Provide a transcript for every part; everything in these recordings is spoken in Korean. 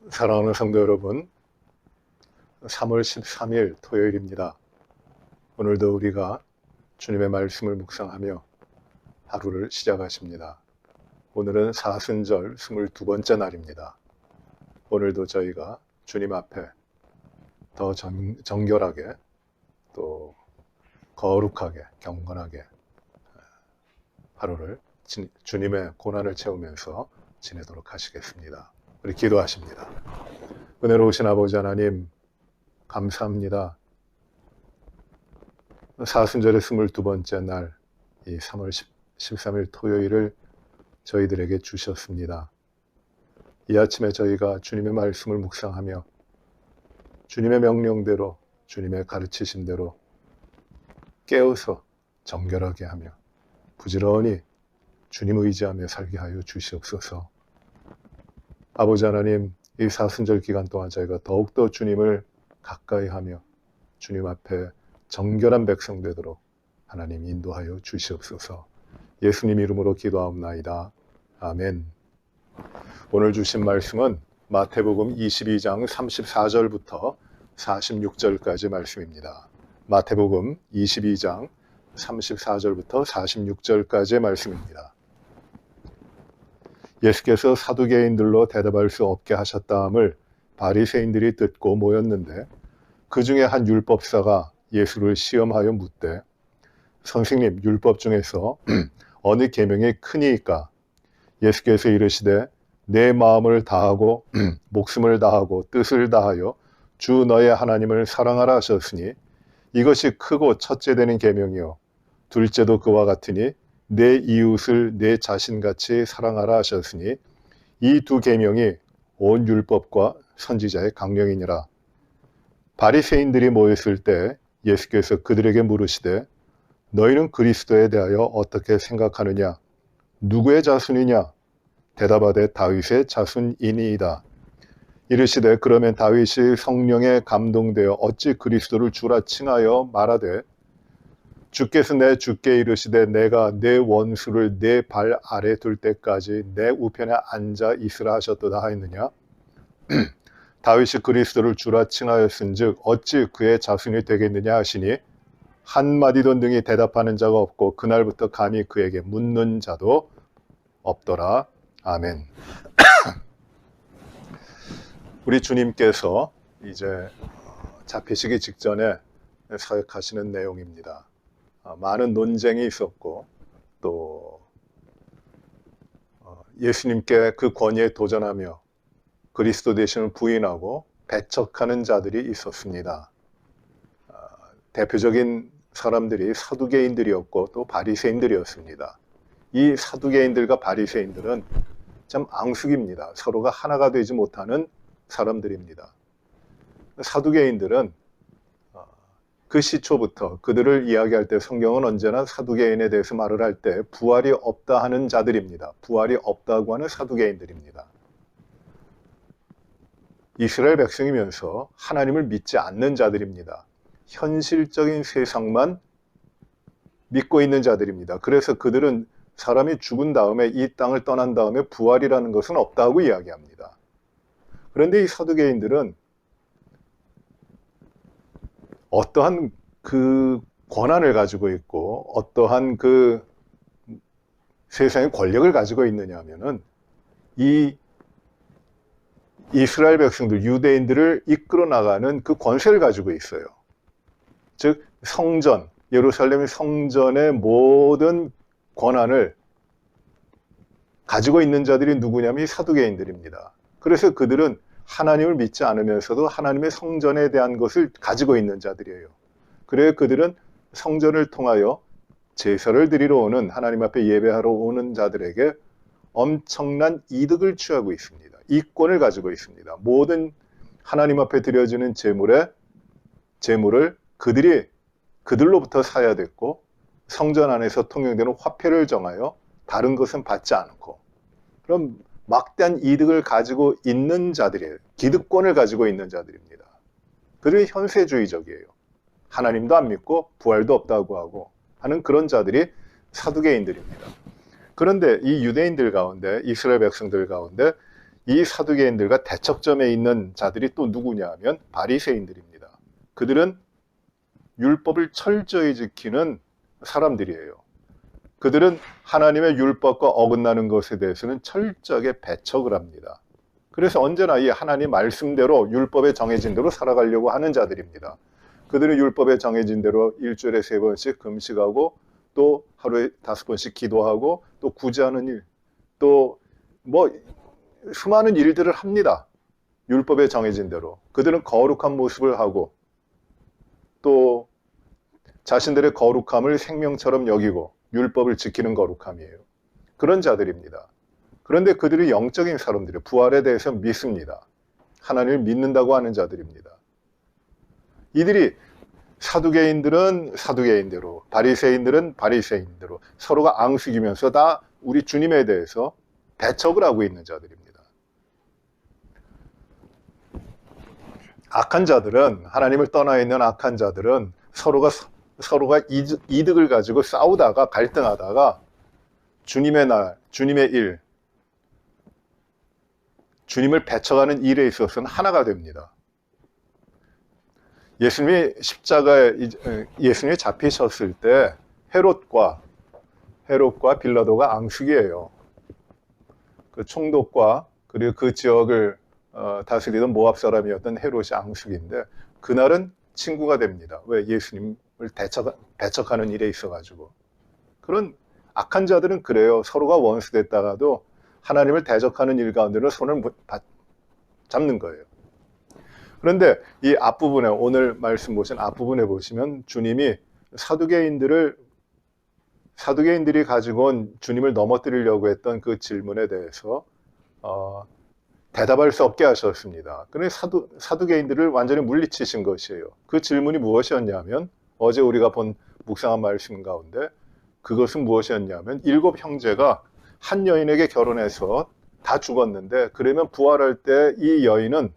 사랑하는 성도 여러분, 3월 13일 토요일입니다. 오늘도 우리가 주님의 말씀을 묵상하며 하루를 시작하십니다. 오늘은 사순절 22번째 날입니다. 오늘도 저희가 주님 앞에 더 정결하게 또 거룩하게 경건하게 하루를 주님의 고난을 채우면서 지내도록 하시겠습니다. 우리 기도하십니다. 은혜로우신 아버지 하나님, 감사합니다. 사순절의 22번째 날, 이 3월 13일 토요일을 저희들에게 주셨습니다. 이 아침에 저희가 주님의 말씀을 묵상하며 주님의 명령대로, 주님의 가르치심대로 깨어서 정결하게 하며 부지런히 주님 의지하며 살게 하여 주시옵소서. 아버지 하나님, 이 사순절 기간 동안 저희가 더욱더 주님을 가까이 하며 주님 앞에 정결한 백성 되도록 하나님 인도하여 주시옵소서. 예수님 이름으로 기도하옵나이다. 아멘. 오늘 주신 말씀은 마태복음 22장 34절부터 46절까지 말씀입니다. 마태복음 22장 34절부터 46절까지의 말씀입니다. 예수께서 사두개인들로 대답할 수 없게 하셨다함을 바리새인들이 듣고 모였는데 그 중에 한 율법사가 예수를 시험하여 묻되 선생님, 율법 중에서 어느 계명이 크니이까? 예수께서 이르시되 내 마음을 다하고 목숨을 다하고 뜻을 다하여 주 너의 하나님을 사랑하라 하셨으니 이것이 크고 첫째 되는 계명이요 둘째도 그와 같으니 내 이웃을 내 자신같이 사랑하라 하셨으니 이 두 계명이 온 율법과 선지자의 강령이니라. 바리새인들이 모였을 때 예수께서 그들에게 물으시되 너희는 그리스도에 대하여 어떻게 생각하느냐? 누구의 자손이냐? 대답하되 다윗의 자손이니이다. 이르시되 그러면 다윗이 성령에 감동되어 어찌 그리스도를 주라 칭하여 말하되 주께서 내 주께 이르시되 내가 내 원수를 내 발 아래 둘 때까지 내 우편에 앉아 있으라 하셨도다 하였느냐? 다윗이 그리스도를 주라 칭하였은즉 어찌 그의 자손이 되겠느냐 하시니 한마디도 능히 대답하는 자가 없고 그날부터 감히 그에게 묻는 자도 없더라. 아멘. 우리 주님께서 이제 잡히시기 직전에 사역하시는 내용입니다. 많은 논쟁이 있었고 또 예수님께 그 권위에 도전하며 그리스도 되심을 부인하고 배척하는 자들이 있었습니다. 대표적인 사람들이 사두개인들이었고 또 바리새인들이었습니다. 이 사두개인들과 바리새인들은 참 앙숙입니다. 서로가 하나가 되지 못하는 사람들입니다. 사두개인들은 그 시초부터 그들을 이야기할 때 성경은 언제나 사두개인에 대해서 말을 할 때 부활이 없다 하는 자들입니다. 부활이 없다고 하는 사두개인들입니다. 이스라엘 백성이면서 하나님을 믿지 않는 자들입니다. 현실적인 세상만 믿고 있는 자들입니다. 그래서 그들은 사람이 죽은 다음에 이 땅을 떠난 다음에 부활이라는 것은 없다고 이야기합니다. 그런데 이 사두개인들은 어떠한 그 권한을 가지고 있고 어떠한 그 세상의 권력을 가지고 있느냐 하면은 이 이스라엘 백성들, 유대인들을 이끌어 나가는 그 권세를 가지고 있어요. 즉 성전, 예루살렘의 성전의 모든 권한을 가지고 있는 자들이 누구냐면 이 사두개인들입니다. 그래서 그들은 하나님을 믿지 않으면서도 하나님의 성전에 대한 것을 가지고 있는 자들이에요. 그래서 그들은 성전을 통하여 제사를 드리러 오는, 하나님 앞에 예배하러 오는 자들에게 엄청난 이득을 취하고 있습니다. 이권을 가지고 있습니다. 모든 하나님 앞에 드려지는 제물을 그들로부터 사야 됐고 성전 안에서 통용되는 화폐를 정하여 다른 것은 받지 않고, 그럼 막대한 이득을 가지고 있는 자들이에요. 기득권을 가지고 있는 자들입니다. 그들이 현세주의적이에요. 하나님도 안 믿고 부활도 없다고 하고 하는 그런 자들이 사두개인들입니다. 그런데 이 유대인들 가운데, 이스라엘 백성들 가운데 이 사두개인들과 대척점에 있는 자들이 또 누구냐 하면 바리새인들입니다. 그들은 율법을 철저히 지키는 사람들이에요. 그들은 하나님의 율법과 어긋나는 것에 대해서는 철저하게 배척을 합니다. 그래서 언제나 이 하나님 말씀대로 율법에 정해진 대로 살아가려고 하는 자들입니다. 그들은 율법에 정해진 대로 일주일에 3번씩 금식하고 또 하루에 5번씩 기도하고 또 구제하는 일, 또 뭐 수많은 일들을 합니다. 율법에 정해진 대로. 그들은 거룩한 모습을 하고 또 자신들의 거룩함을 생명처럼 여기고 율법을 지키는 거룩함이에요. 그런 자들입니다. 그런데 그들이 영적인 사람들이에요. 부활에 대해서 믿습니다. 하나님을 믿는다고 하는 자들입니다. 이들이 사두개인들은 사두개인대로, 바리새인들은 바리새인대로 서로가 앙숙이면서 다 우리 주님에 대해서 배척을 하고 있는 자들입니다. 악한 자들은, 하나님을 떠나 있는 악한 자들은 서로가 이득을 가지고 싸우다가 갈등하다가 주님의 날, 주님의 일, 주님을 배척하는 일에 있어서는 하나가 됩니다. 예수님이 예수님이 잡히셨을 때 헤롯과 빌라도가 앙숙이에요. 그 총독과 그리고 그 지역을 다스리던 모압 사람이었던 헤롯이 앙숙인데 그날은 친구가 됩니다. 왜? 예수님을 배척하는 일에 있어가지고. 그런 악한 자들은 그래요. 서로가 원수됐다가도 하나님을 대적하는 일 가운데로 손을 잡는 거예요. 그런데 이 앞부분에, 오늘 말씀 보신 앞부분에 보시면 주님이 사두개인들이 가지고 온 주님을 넘어뜨리려고 했던 그 질문에 대해서 대답할 수 없게 하셨습니다. 그래서 사두개인들을 완전히 물리치신 것이에요. 그 질문이 무엇이었냐면, 어제 우리가 본 묵상한 말씀 가운데 그것은 무엇이었냐면 7 형제가 한 여인에게 결혼해서 다 죽었는데 그러면 부활할 때 이 여인은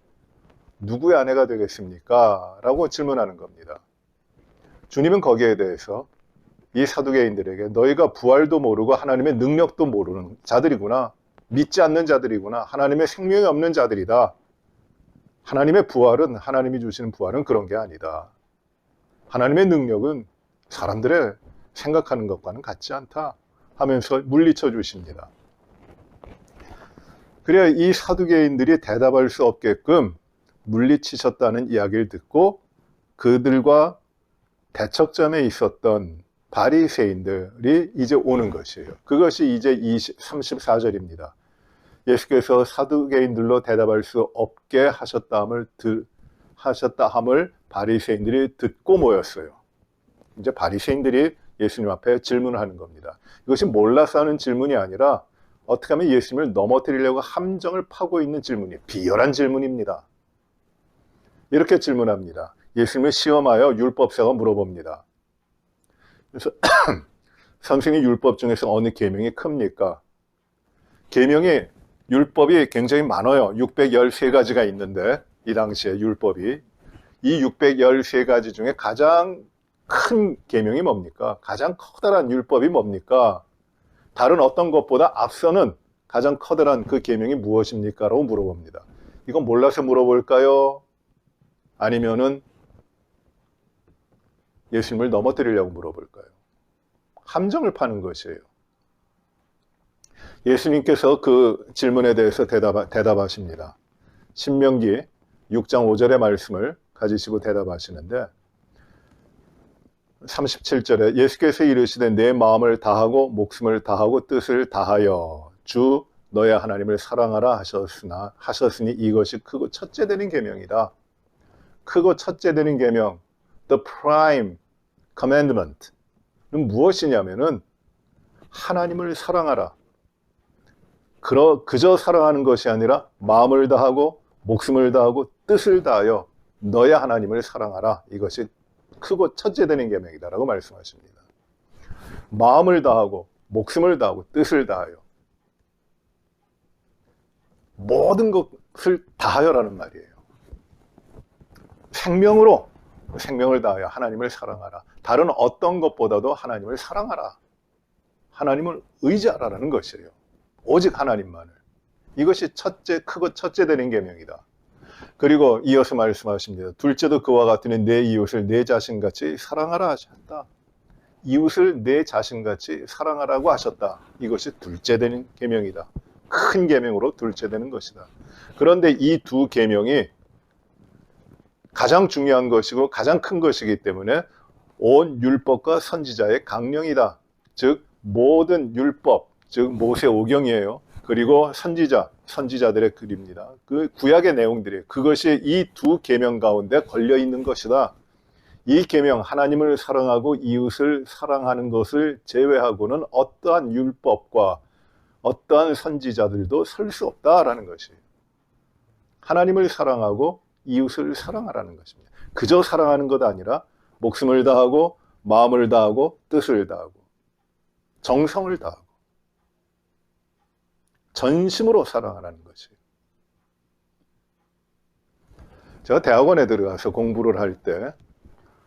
누구의 아내가 되겠습니까? 라고 질문하는 겁니다. 주님은 거기에 대해서 이 사두개인들에게 너희가 부활도 모르고 하나님의 능력도 모르는 자들이구나. 믿지 않는 자들이구나. 하나님의 생명이 없는 자들이다. 하나님의 부활은, 하나님이 주시는 부활은 그런 게 아니다. 하나님의 능력은 사람들의 생각하는 것과는 같지 않다 하면서 물리쳐 주십니다. 그래야 이 사두개인들이 대답할 수 없게끔 물리치셨다는 이야기를 듣고 그들과 대척점에 있었던 바리새인들이 이제 오는 것이에요. 그것이 이제 34절입니다. 예수께서 사두개인들로 대답할 수 없게 하셨다함을 바리새인들이 듣고 모였어요. 이제 바리새인들이 예수님 앞에 질문을 하는 겁니다. 이것이 몰라서 하는 질문이 아니라 어떻게 하면 예수님을 넘어뜨리려고 함정을 파고 있는 질문이에요. 비열한 질문입니다. 이렇게 질문합니다. 예수님을 시험하여 율법사가 물어봅니다. 그래서 선생님, 율법 중에서 어느 계명이 큽니까? 율법이 굉장히 많아요. 613가지가 있는데 이 당시에 율법이 이 613가지 중에 가장 큰 계명이 뭡니까? 가장 커다란 율법이 뭡니까? 다른 어떤 것보다 앞서는 가장 커다란 그 계명이 무엇입니까? 라고 물어봅니다. 이건 몰라서 물어볼까요? 아니면은 예수님을 넘어뜨리려고 물어볼까요? 함정을 파는 것이에요. 예수님께서 그 질문에 대해서 대답하십니다. 신명기 6장 5절의 말씀을 가지시고 대답하시는데 37절에 예수께서 이르시되 내 마음을 다하고 목숨을 다하고 뜻을 다하여 주 너의 하나님을 사랑하라 하셨으니 이것이 크고 첫째 되는 계명이다. 크고 첫째 되는 계명, the prime commandment는 무엇이냐면은 하나님을 사랑하라. 그저 사랑하는 것이 아니라 마음을 다하고 목숨을 다하고 뜻을 다하여 너의 하나님을 사랑하라. 이것이 크고 첫째 되는 계명이다라고 말씀하십니다. 마음을 다하고 목숨을 다하고 뜻을 다하여 모든 것을 다하여라는 말이에요. 생명을 다하여 하나님을 사랑하라. 다른 어떤 것보다도 하나님을 사랑하라. 하나님을 의지하라는 것이에요. 오직 하나님만을. 이것이 크고 첫째 되는 계명이다. 그리고 이어서 말씀하십니다. 둘째도 그와 같으니 내 이웃을 내 자신같이 사랑하라 하셨다. 이웃을 내 자신같이 사랑하라고 하셨다. 이것이 둘째 되는 계명이다. 큰 계명으로 둘째 되는 것이다. 그런데 이 두 계명이 가장 중요한 것이고 가장 큰 것이기 때문에 온 율법과 선지자의 강령이다. 즉 모든 율법, 즉 모세 오경이에요. 그리고 선지자들의 글입니다. 그 구약의 내용들이 그것이 이 두 계명 가운데 걸려 있는 것이다. 이 계명, 하나님을 사랑하고 이웃을 사랑하는 것을 제외하고는 어떠한 율법과 어떠한 선지자들도 설 수 없다라는 것이 하나님을 사랑하고 이웃을 사랑하라는 것입니다. 그저 사랑하는 것 아니라 목숨을 다하고 마음을 다하고 뜻을 다하고 정성을 다하고 전심으로 사랑하라는 것이. 제가 대학원에 들어가서 공부를 할 때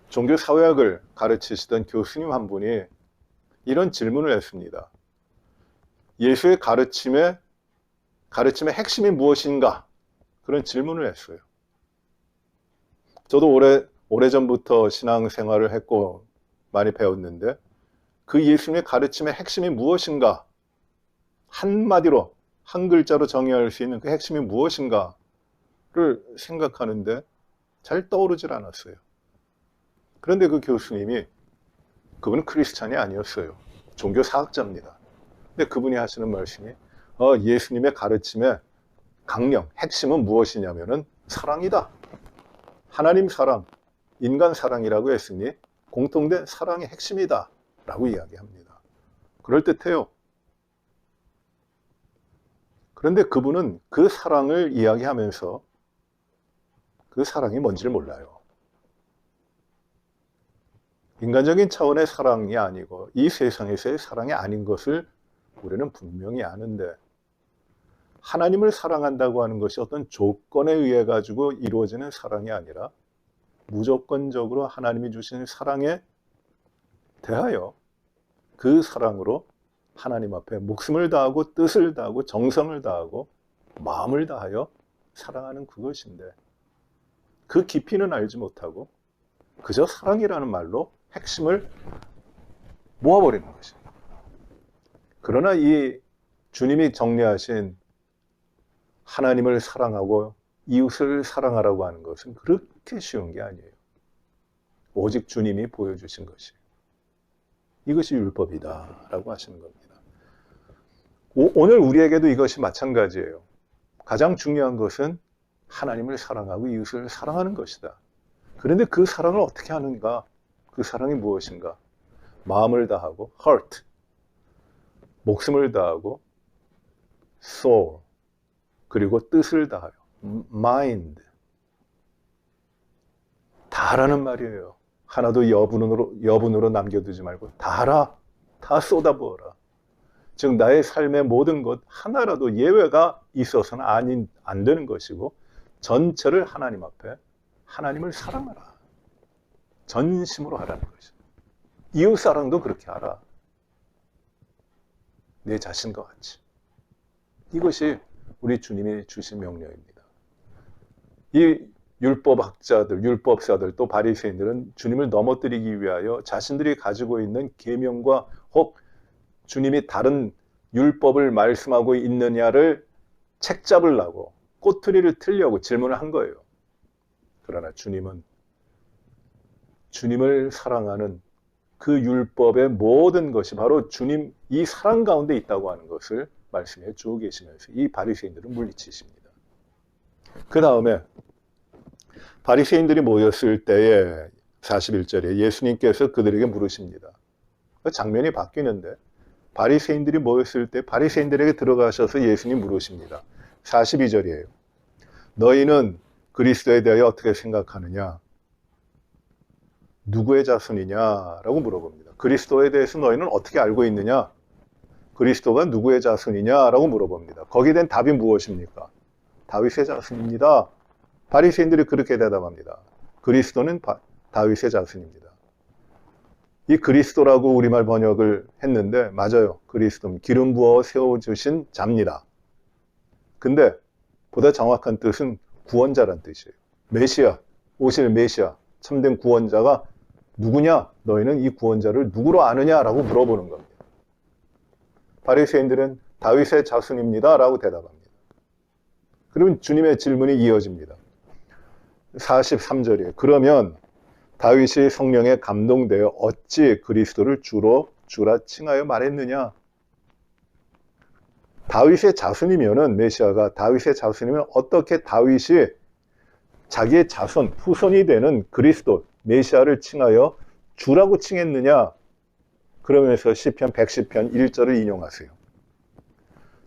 종교사회학을 가르치시던 교수님 한 분이 이런 질문을 했습니다. 예수의 가르침의 핵심이 무엇인가? 그런 질문을 했어요. 저도 오래전부터 신앙생활을 했고 많이 배웠는데 그 예수님의 가르침의 핵심이 무엇인가? 한마디로 한 글자로 정의할 수 있는 그 핵심이 무엇인가를 생각하는데 잘 떠오르질 않았어요. 그런데 그 교수님이 그분은 크리스찬이 아니었어요. 종교사학자입니다. 근데 그분이 하시는 말씀이 예수님의 가르침의 강령, 핵심은 무엇이냐면은 사랑이다. 하나님 사랑, 인간 사랑이라고 했으니 공통된 사랑의 핵심이다 라고 이야기합니다. 그럴듯해요. 그런데 그분은 그 사랑을 이야기하면서 그 사랑이 뭔지를 몰라요. 인간적인 차원의 사랑이 아니고 이 세상에서의 사랑이 아닌 것을 우리는 분명히 아는데 하나님을 사랑한다고 하는 것이 어떤 조건에 의해 가지고 이루어지는 사랑이 아니라 무조건적으로 하나님이 주신 사랑에 대하여 그 사랑으로 하나님 앞에 목숨을 다하고 뜻을 다하고 정성을 다하고 마음을 다하여 사랑하는 그것인데 그 깊이는 알지 못하고 그저 사랑이라는 말로 핵심을 모아버리는 것입니다. 그러나 이 주님이 정리하신 하나님을 사랑하고 이웃을 사랑하라고 하는 것은 그렇게 쉬운 게 아니에요. 오직 주님이 보여주신 것이 이것이 율법이다 라고 하시는 겁니다. 오늘 우리에게도 이것이 마찬가지예요. 가장 중요한 것은 하나님을 사랑하고 이웃을 사랑하는 것이다. 그런데 그 사랑을 어떻게 하는가? 그 사랑이 무엇인가? 마음을 다하고 heart, 목숨을 다하고 soul, 그리고 뜻을 다하여 mind. 다라는 말이에요. 하나도 여분으로 남겨두지 말고 다라, 다 쏟아부어라. 즉 나의 삶의 모든 것 하나라도 예외가 있어서는 안 되는 것이고 전체를 하나님 앞에 하나님을 사랑하라. 전심으로 하라는 것이죠. 이웃 사랑도 그렇게 하라. 내 자신과 같이. 이것이 우리 주님이 주신 명령입니다. 이 율법학자들, 율법사들 또 바리새인들은 주님을 넘어뜨리기 위하여 자신들이 가지고 있는 계명과 혹 주님이 다른 율법을 말씀하고 있느냐를 책잡으려고 꼬투리를 틀려고 질문을 한 거예요. 그러나 주님은 주님을 사랑하는 그 율법의 모든 것이 바로 주님 이 사랑 가운데 있다고 하는 것을 말씀해 주고 계시면서 이 바리새인들은 물리치십니다. 그 다음에 바리새인들이 모였을 때에 41절에 예수님께서 그들에게 물으십니다. 장면이 바뀌는데 바리새인들이 모였을 때 바리새인들에게 들어가셔서 예수님 물으십니다. 42절이에요. 너희는 그리스도에 대하여 어떻게 생각하느냐? 누구의 자손이냐라고 물어봅니다. 그리스도에 대해서 너희는 어떻게 알고 있느냐? 그리스도가 누구의 자손이냐라고 물어봅니다. 거기에 대한 답이 무엇입니까? 다윗의 자손입니다. 바리새인들이 그렇게 대답합니다. 그리스도는 다윗의 자손입니다. 이 그리스도라고 우리말 번역을 했는데 맞아요. 그리스도는 기름 부어 세워주신 자입니다. 근데 보다 정확한 뜻은 구원자란 뜻이에요. 메시아, 오실 메시아, 참된 구원자가 누구냐? 너희는 이 구원자를 누구로 아느냐라고 물어보는 겁니다. 바리새인들은 다윗의 자손입니다 라고 대답합니다. 그러면 주님의 질문이 이어집니다. 43절이에요. 그러면 다윗이 성령에 감동되어 어찌 그리스도를 주라 칭하여 말했느냐? 다윗의 자손이면은, 메시아가 다윗의 자손이면 어떻게 다윗이 자기의 자손, 후손이 되는 그리스도, 메시아를 칭하여 주라고 칭했느냐? 그러면서 시편 110편 1절을 인용하세요.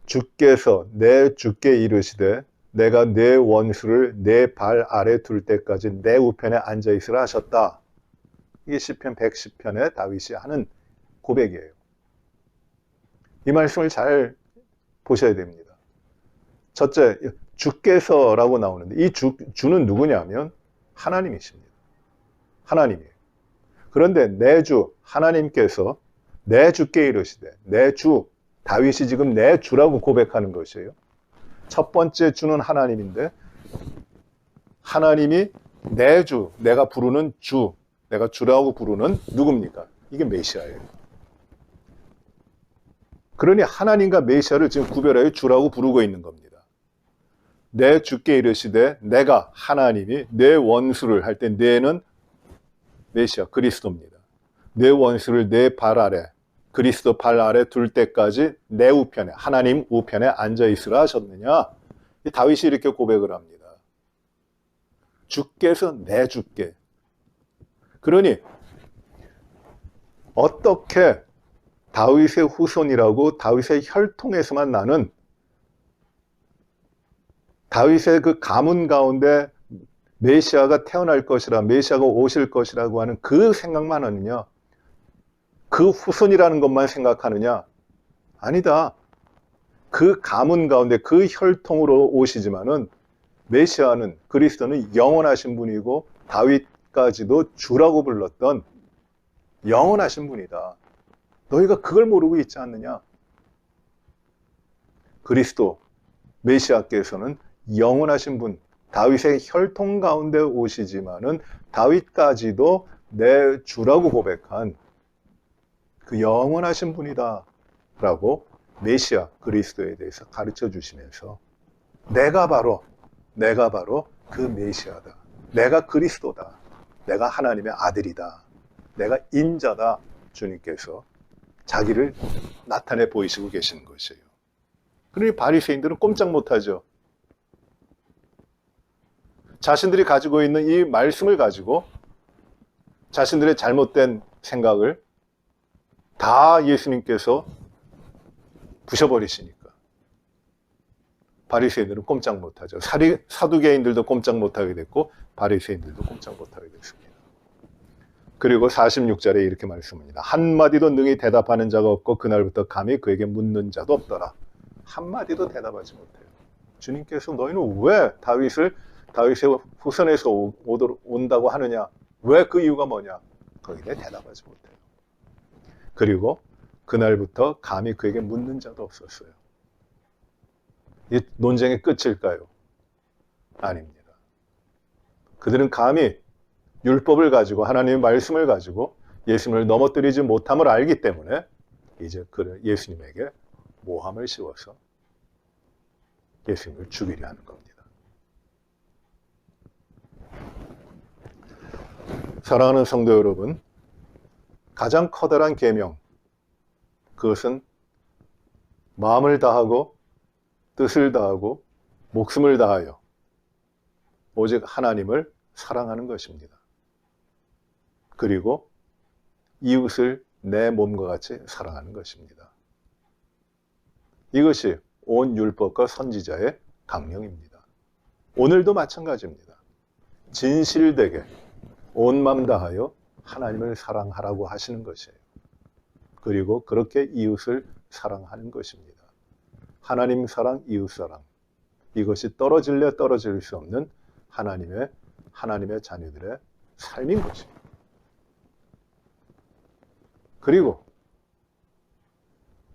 주께서 내 주께 이르시되 내가 내 원수를 내 발 아래 둘 때까지 내 우편에 앉아 있으라 하셨다. 이게 시편 110편에 다윗이 하는 고백이에요. 이 말씀을 잘 보셔야 됩니다. 첫째, 주께서라고 나오는데 이 주는 누구냐면 하나님이십니다. 하나님이에요. 그런데 내 주, 하나님께서 내 주께 이르시되, 내 주, 다윗이 지금 내 주라고 고백하는 것이에요. 첫 번째 주는 하나님인데 하나님이 내 주, 내가 부르는 주, 내가 주라고 부르는 누굽니까? 이게 메시아예요. 그러니 하나님과 메시아를 지금 구별하여 주라고 부르고 있는 겁니다. 내 주께 이르시되 내가 하나님이 내 원수를 할 때 내는 메시아 그리스도입니다. 내 원수를 내 발 아래 그리스도 발 아래 둘 때까지 내 우편에 하나님 우편에 앉아 있으라 하셨느냐? 다윗이 이렇게 고백을 합니다. 주께서 내 주께. 그러니 어떻게 다윗의 후손이라고 다윗의 혈통에서만 나는 다윗의 그 가문 가운데 메시아가 태어날 것이라, 메시아가 오실 것이라고 하는 그 생각만 하느냐? 그 후손이라는 것만 생각하느냐? 아니다. 그 가문 가운데 그 혈통으로 오시지만은 메시아는, 그리스도는 영원하신 분이고 다윗까지도 주라고 불렀던 영원하신 분이다. 너희가 그걸 모르고 있지 않느냐? 그리스도, 메시아께서는 영원하신 분, 다윗의 혈통 가운데 오시지만은 다윗까지도 내 주라고 고백한 그 영원하신 분이다 라고 메시아 그리스도에 대해서 가르쳐 주시면서 내가 바로 그 메시아다. 내가 그리스도다. 내가 하나님의 아들이다. 내가 인자다. 주님께서 자기를 나타내 보이시고 계시는 것이에요. 그러니 바리새인들은 꼼짝 못하죠. 자신들이 가지고 있는 이 말씀을 가지고 자신들의 잘못된 생각을 다 예수님께서 부셔버리시니까 바리새인들은 꼼짝 못하죠. 사두개인들도 꼼짝 못하게 됐고 바리새인들도 꼼짝 못하게 됐습니다. 그리고 46절에 이렇게 말씀합니다. 한마디도 능히 대답하는 자가 없고 그날부터 감히 그에게 묻는 자도 없더라. 한마디도 대답하지 못해요. 주님께서 너희는 왜 다윗의 후손에서 온다고 하느냐? 왜 그 이유가 뭐냐? 거기에 대답하지 못해요. 그리고 그날부터 감히 그에게 묻는 자도 없었어요. 이 논쟁의 끝일까요? 아닙니다. 그들은 감히 율법을 가지고 하나님의 말씀을 가지고 예수님을 넘어뜨리지 못함을 알기 때문에 이제 예수님에게 모함을 씌워서 예수님을 죽이려 하는 겁니다. 사랑하는 성도 여러분, 가장 커다란 계명, 그것은 마음을 다하고 뜻을 다하고 목숨을 다하여 오직 하나님을 사랑하는 것입니다. 그리고 이웃을 내 몸과 같이 사랑하는 것입니다. 이것이 온 율법과 선지자의 강령입니다. 오늘도 마찬가지입니다. 진실되게 온 마음 다하여 하나님을 사랑하라고 하시는 것이에요. 그리고 그렇게 이웃을 사랑하는 것입니다. 하나님 사랑, 이웃 사랑. 이것이 떨어질 수 없는 하나님의 자녀들의 삶인 것입니다. 그리고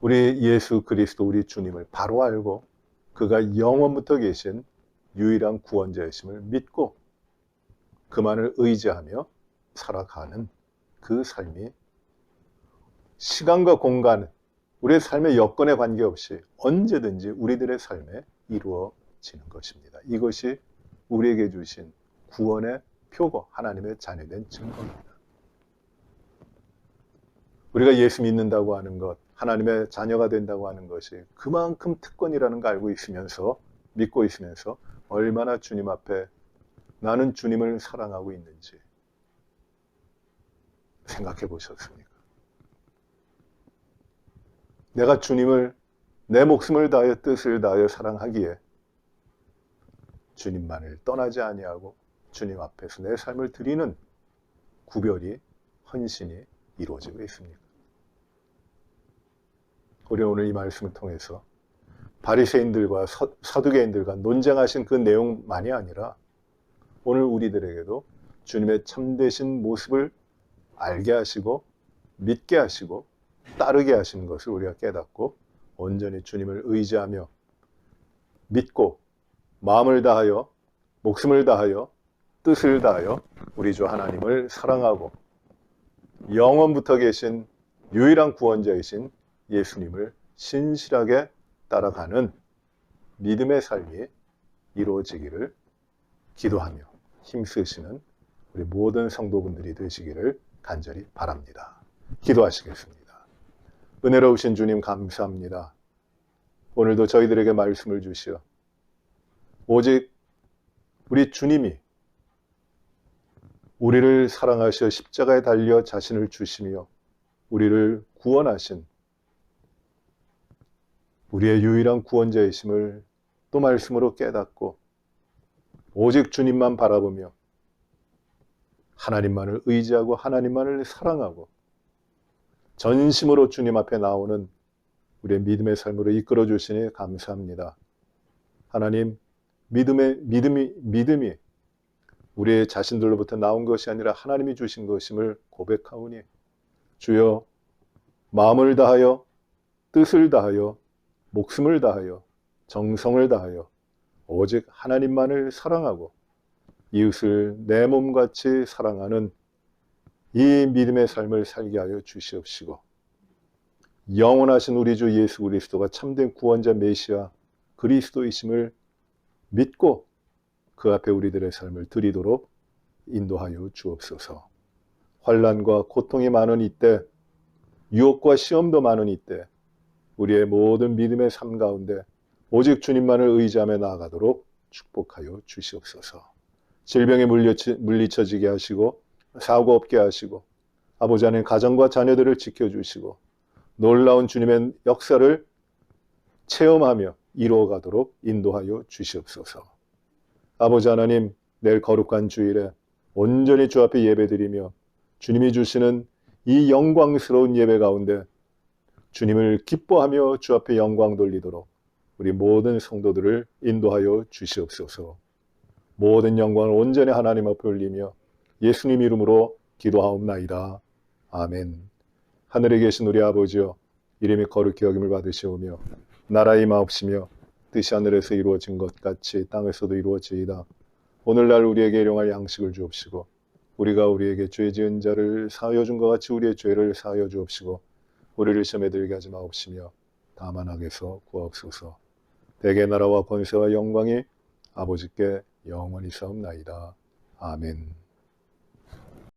우리 예수 그리스도 우리 주님을 바로 알고 그가 영원부터 계신 유일한 구원자이심을 믿고 그만을 의지하며 살아가는 그 삶이 시간과 공간, 우리의 삶의 여건에 관계없이 언제든지 우리들의 삶에 이루어지는 것입니다. 이것이 우리에게 주신 구원의 표고 하나님의 자녀된 증거입니다. 우리가 예수 믿는다고 하는 것, 하나님의 자녀가 된다고 하는 것이 그만큼 특권이라는 걸 알고 있으면서, 믿고 있으면서 얼마나 주님 앞에 나는 주님을 사랑하고 있는지 생각해 보셨습니까? 내가 주님을 내 목숨을 다하여 뜻을 다하여 사랑하기에 주님만을 떠나지 아니하고 주님 앞에서 내 삶을 드리는 구별이, 헌신이 이루어지고 있습니다. 우리 오늘 이 말씀을 통해서 바리새인들과 사두개인들과 논쟁하신 그 내용만이 아니라 오늘 우리들에게도 주님의 참되신 모습을 알게 하시고 믿게 하시고 따르게 하시는 것을 우리가 깨닫고 온전히 주님을 의지하며 믿고 마음을 다하여 목숨을 다하여 뜻을 다하여 우리 주 하나님을 사랑하고 영원부터 계신 유일한 구원자이신 예수님을 신실하게 따라가는 믿음의 삶이 이루어지기를 기도하며 힘쓰시는 우리 모든 성도분들이 되시기를 간절히 바랍니다. 기도하시겠습니다. 은혜로우신 주님 감사합니다. 오늘도 저희들에게 말씀을 주시어 오직 우리 주님이 우리를 사랑하셔 십자가에 달려 자신을 주시며 우리를 구원하신 우리의 유일한 구원자이심을 또 말씀으로 깨닫고 오직 주님만 바라보며 하나님만을 의지하고 하나님만을 사랑하고 전심으로 주님 앞에 나오는 우리의 믿음의 삶으로 이끌어 주시니 감사합니다. 하나님, 믿음이 우리의 자신들로부터 나온 것이 아니라 하나님이 주신 것임을 고백하오니 주여 마음을 다하여 뜻을 다하여 목숨을 다하여 정성을 다하여 오직 하나님만을 사랑하고 이웃을 내 몸같이 사랑하는 이 믿음의 삶을 살게 하여 주시옵시고 영원하신 우리 주 예수 그리스도가 참된 구원자 메시아 그리스도이심을 믿고 그 앞에 우리들의 삶을 드리도록 인도하여 주옵소서. 환난과 고통이 많은 이때, 유혹과 시험도 많은 이때 우리의 모든 믿음의 삶 가운데 오직 주님만을 의지하며 나아가도록 축복하여 주시옵소서. 질병에 물리쳐지게 하시고 사고 없게 하시고 아버지 하나님 가정과 자녀들을 지켜주시고 놀라운 주님의 역사를 체험하며 이루어가도록 인도하여 주시옵소서. 아버지 하나님 내일 거룩한 주일에 온전히 주 앞에 예배드리며 주님이 주시는 이 영광스러운 예배 가운데 주님을 기뻐하며 주 앞에 영광 돌리도록 우리 모든 성도들을 인도하여 주시옵소서. 모든 영광을 온전히 하나님 앞에 올리며 예수님 이름으로 기도하옵나이다. 아멘. 하늘에 계신 우리 아버지여 이름이 거룩히 여김을 받으시오며 나라의 마옵시며 뜻이 하늘에서 이루어진 것 같이 땅에서도 이루어지이다. 오늘날 우리에게 일용할 양식을 주옵시고 우리가 우리에게 죄 지은 자를 사하여 준 것 같이 우리의 죄를 사하여 주옵시고 우리를 시험에 들게 하지 마옵시며 다만 악에서 구하옵소서. 대개 나라와 권세와 영광이 아버지께 영원히 사옵나이다. 아멘.